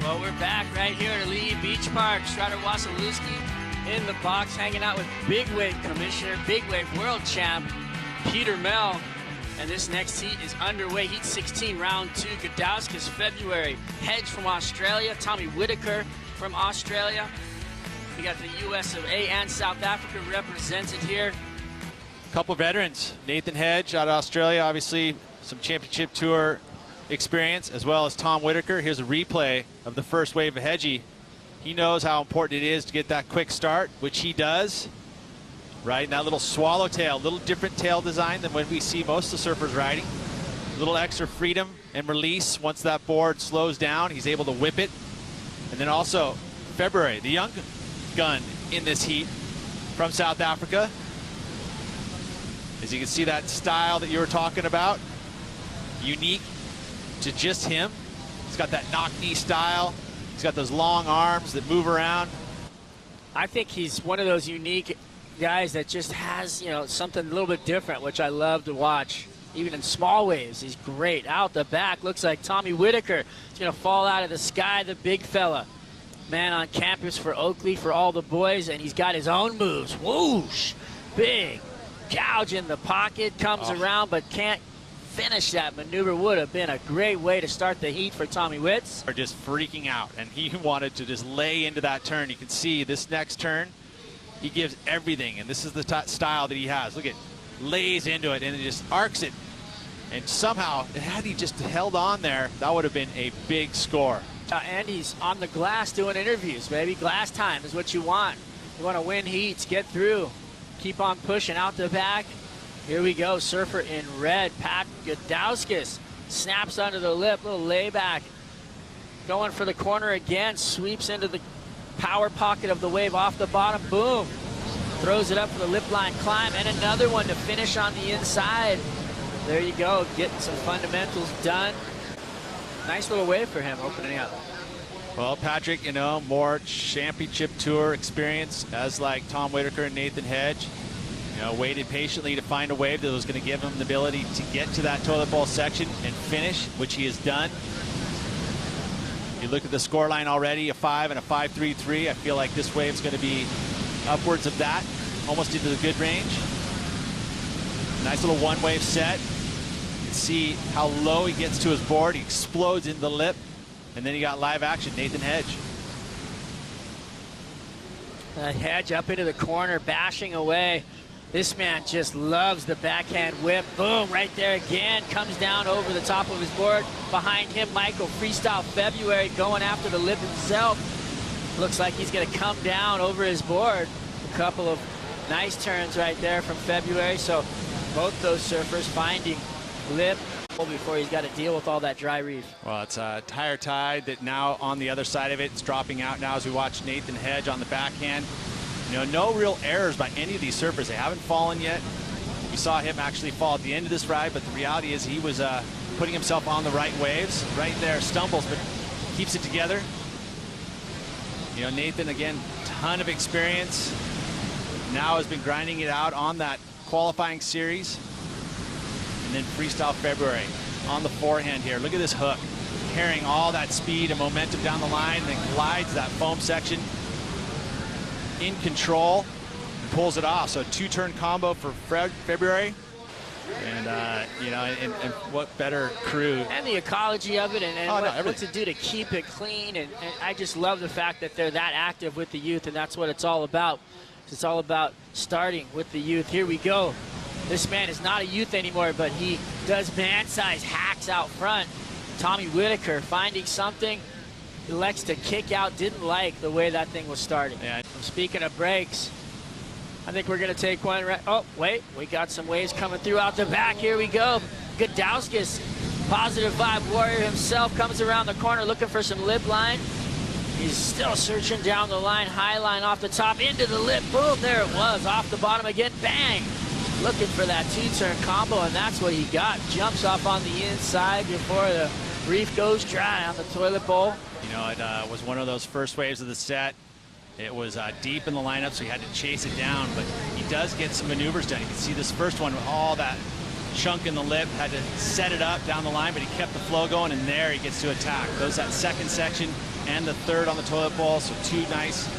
Well, we're back right here at Lee Beach Park. Strider Wasilewski in the box, hanging out with Big Wave Commissioner, Big Wave World Champ, Peter Mell. And this next heat is underway. Heat 16, round 2. Gudauskas, February. Hedge from Australia. Tommy Whitaker from Australia. We got the US of A and South Africa represented here. A couple veterans. Nathan Hedge out of Australia, obviously some championship tour experience, as well as Tom Whitaker. Here's a replay of the first wave of Hedge. He knows how important it is to get that quick start, which he does. Right, and that little swallowtail, a little different tail design than what we see most of the surfers riding. A little extra freedom and release. Once that board slows down, he's able to whip it. And then also February, the young gun in this heat from South Africa. As you can see, that style that you were talking about, unique to just him. He's got that knock-knee style. He's got those long arms that move around. I think he's one of those unique guys that just has, you know, something a little bit different, which I love to watch. Even in small waves, he's great. Out the back, looks like Tommy Whitaker is going to fall out of the sky, the big fella. Man on campus for Oakley, for all the boys, and he's got his own moves. Whoosh! Big gouge in the pocket, comes around, but can't finish that maneuver. Would have been a great way to start the heat for Tommy Witz. Are just freaking out, and he wanted to just lay into that turn. You can see this next turn, he gives everything, and this is the style that he has. Look at, lays into it, and it just arcs it. And somehow, had he just held on there, that would have been a big score. And he's on the glass doing interviews, baby. Glass time is what you want. You want to win heats, get through, keep on pushing out the back. Here we go, surfer in red, Pat Gudauskas snaps under the lip, little layback. Going for the corner again, sweeps into the power pocket of the wave off the bottom, boom. Throws it up for the lip line climb, and another one to finish on the inside. There you go, getting some fundamentals done. Nice little wave for him opening up. Well, Patrick, you know, more championship tour experience, as like Tom Whitaker and Nathan Hedge. You know, waited patiently to find a wave that was going to give him the ability to get to that toilet bowl section and finish, which he has done. You look at the score line already, a 5 and a 5.33. I feel like this wave's going to be upwards of that, almost into the good range. Nice little one-wave set. You can see how low he gets to his board. He explodes into the lip. And then you got live action, Nathan Hedge. Hedge up into the corner, bashing away. This man just loves the backhand whip. Boom, right there again. Comes down over the top of his board. Behind him, Michael, Freestyle February, going after the lip himself. Looks like he's going to come down over his board. A couple of nice turns right there from February. So both those surfers finding lip before he's got to deal with all that dry reef. Well, it's a higher tide that now on the other side of it, it's dropping out now as we watch Nathan Hedge on the backhand. You know, no real errors by any of these surfers. They haven't fallen yet. We saw him actually fall at the end of this ride, but the reality is he was putting himself on the right waves. Right there, stumbles, but keeps it together. You know, Nathan, again, ton of experience. Now has been grinding it out on that qualifying series. And then Freestyle February on the forehand here. Look at this hook, carrying all that speed and momentum down the line, and then glides that foam section in control and pulls it off. So two-turn combo for February. And, you know, and what better crew. And the ecology of it, and what to do to keep it clean. And I just love the fact that they're that active with the youth, and that's what it's all about. It's all about starting with the youth. Here we go. This man is not a youth anymore, but he does man-size hacks out front. Tommy Whitaker finding something. He likes to kick out, didn't like the way that thing was starting. Yeah. Speaking of breaks, I think we're going to take one. Oh, wait, we got some waves coming through out the back. Here we go. Gudauskas, positive vibe warrior himself, comes around the corner looking for some lip line. He's still searching down the line, high line off the top, into the lip. Boom, there it was, off the bottom again, bang. Looking for that two-turn combo, and that's what he got. Jumps off on the inside before the reef goes dry on the toilet bowl. You know, it was one of those first waves of the set. It was deep in the lineup, so he had to chase it down, but he does get some maneuvers done. You can see this first one with all that chunk in the lip, had to set it up down the line, but he kept the flow going, and there he gets to attack. Goes that second section and the third on the toilet bowl, so two nice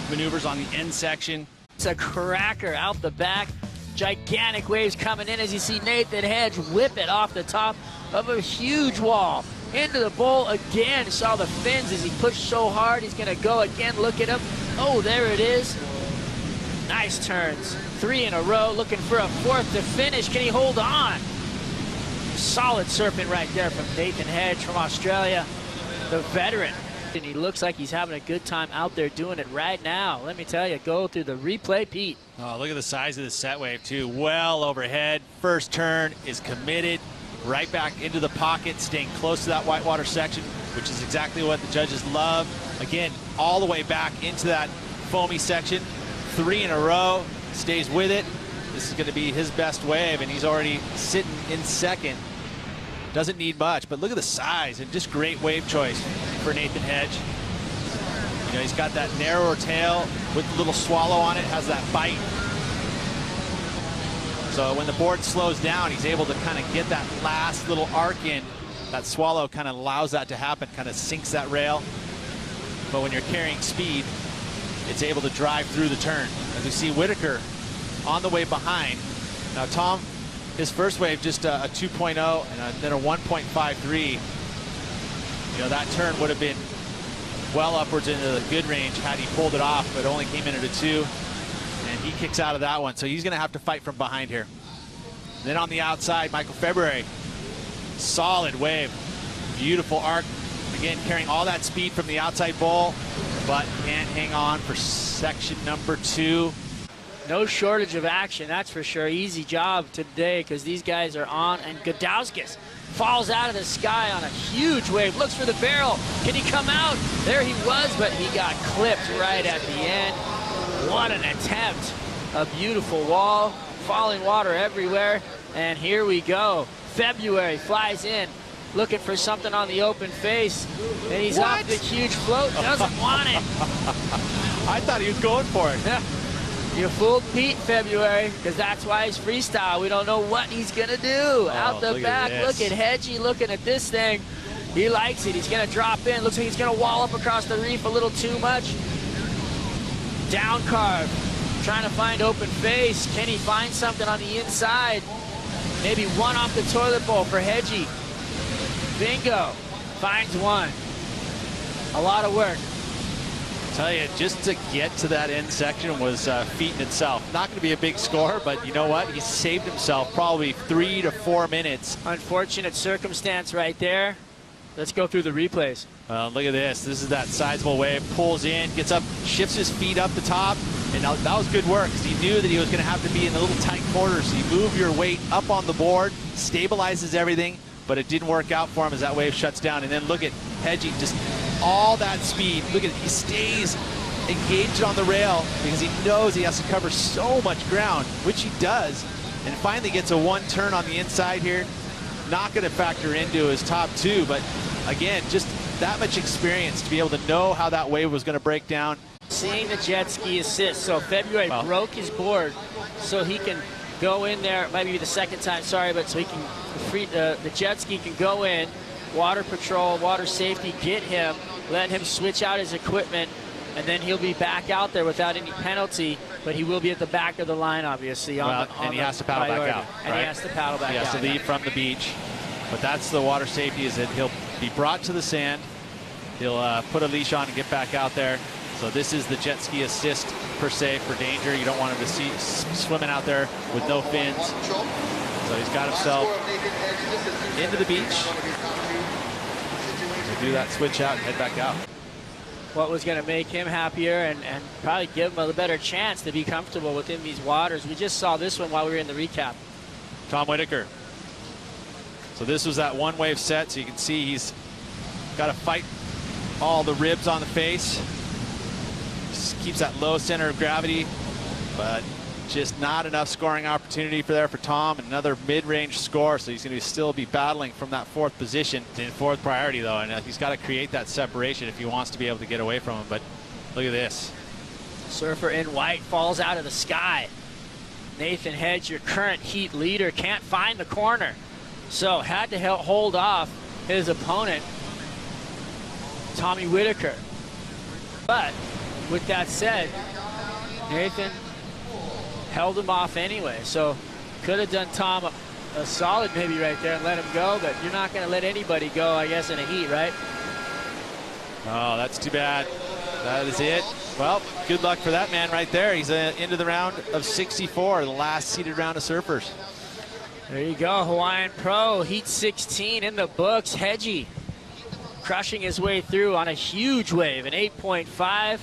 maneuvers on the end section. It's a cracker out the back. Gigantic waves coming in as you see Nathan Hedge whip it off the top of a huge wall. Into the bowl again. Saw the fins as he pushed so hard. He's going to go again. Look at him. Oh, there it is. Nice turns. 3 in a row. Looking for a fourth to finish. Can he hold on? Solid surfing right there from Nathan Hedge from Australia, the veteran. And he looks like he's having a good time out there doing it right now. Let me tell you, go through the replay, Pete. Oh, look at the size of the set wave, too. Well overhead. First turn is committed. Right back into the pocket, staying close to that whitewater section, which is exactly what the judges love. Again, all the way back into that foamy section. 3 in a row, stays with it. This is going to be his best wave, and he's already sitting in second. Doesn't need much, but look at the size and just great wave choice for Nathan Hedge. You know, he's got that narrower tail with a little swallow on it, has that bite. So when the board slows down, he's able to kind of get that last little arc in. That swallow kind of allows that to happen, kind of sinks that rail. But when you're carrying speed, it's able to drive through the turn. As we see Whitaker on the way behind. Now Tom, his first wave just a 2.0 and then a 1.53. You know, that turn would have been well upwards into the good range had he pulled it off, but only came in at a 2. And he kicks out of that one, so he's going to have to fight from behind here. Then on the outside, Michael February. Solid wave. Beautiful arc. Again, carrying all that speed from the outside bowl, but can't hang on for section number 2. No shortage of action, that's for sure. Easy job today because these guys are on. And Gudauskas falls out of the sky on a huge wave. Looks for the barrel. Can he come out? There he was, but he got clipped right at the end. What an attempt. A beautiful wall, falling water everywhere. And here we go. February flies in, looking for something on the open face. And he's off the huge float, doesn't want it. I thought he was going for it. You fooled Pete, February, because that's why he's freestyle. We don't know what he's going to do. Out the back, look at Hedge looking at this thing. He likes it. He's going to drop in. Looks like he's going to wall up across the reef a little too much. Down carve, trying to find open face. Can he find something on the inside? Maybe one off the toilet bowl for Hedge. Bingo, finds one. A lot of work. Tell you, just to get to that end section was a feat in itself. Not going to be a big score, but you know what? He saved himself probably 3 to 4 minutes. Unfortunate circumstance right there. Let's go through the replays. Look at this. This is that sizable wave. Pulls in, gets up, shifts his feet up the top. And now that was good work because he knew that he was going to have to be in the little tight corners. So you move your weight up on the board, stabilizes everything, but it didn't work out for him as that wave shuts down. And then look at Hedge, just all that speed. Look at it. He stays engaged on the rail because he knows he has to cover so much ground, which he does. And finally gets a 1 turn on the inside here. Not going to factor into his top 2, but again, just that much experience to be able to know how that wave was going to break down. Seeing the jet ski assist. So February broke his board so he can go in there. It might be the second time, sorry, but so he can free the jet ski can go in. Water patrol, water safety, get him, let him switch out his equipment, and then he'll be back out there without any penalty. But he will be at the back of the line, obviously. And he has to paddle back out. And he has to paddle back out. He has to leave from the beach. But that's the water safety, is that he'll be brought to the sand. He'll put a leash on and get back out there. So this is the jet ski assist, per se, for danger. You don't want him to see swimming out there with no fins. So he's got himself into the beach. To do that switch out and head back out. What was going to make him happier and probably give him a better chance to be comfortable within these waters. We just saw this one while we were in the recap. Tom Whitaker. So this was that 1 wave set, so you can see he's got to fight all the ribs on the face. Just keeps that low center of gravity, but just not enough scoring opportunity for Tom. Another mid-range score, so he's going to still be battling from that 4th position. In 4th priority, though, and he's got to create that separation if he wants to be able to get away from him. But look at this. Surfer in white falls out of the sky. Nathan Hedge, your current heat leader, can't find the corner. So had to hold off his opponent, Tommy Whitaker. But with that said, Nathan held him off anyway. So could have done Tom a solid maybe right there and let him go, but you're not going to let anybody go, I guess, in a heat, right? Oh, that's too bad. That is it. Well, good luck for that man right there. He's into the round of 64, the last seeded round of surfers. There you go, Hawaiian Pro, Heat 16 in the books. Hedge crushing his way through on a huge wave, an 8.5.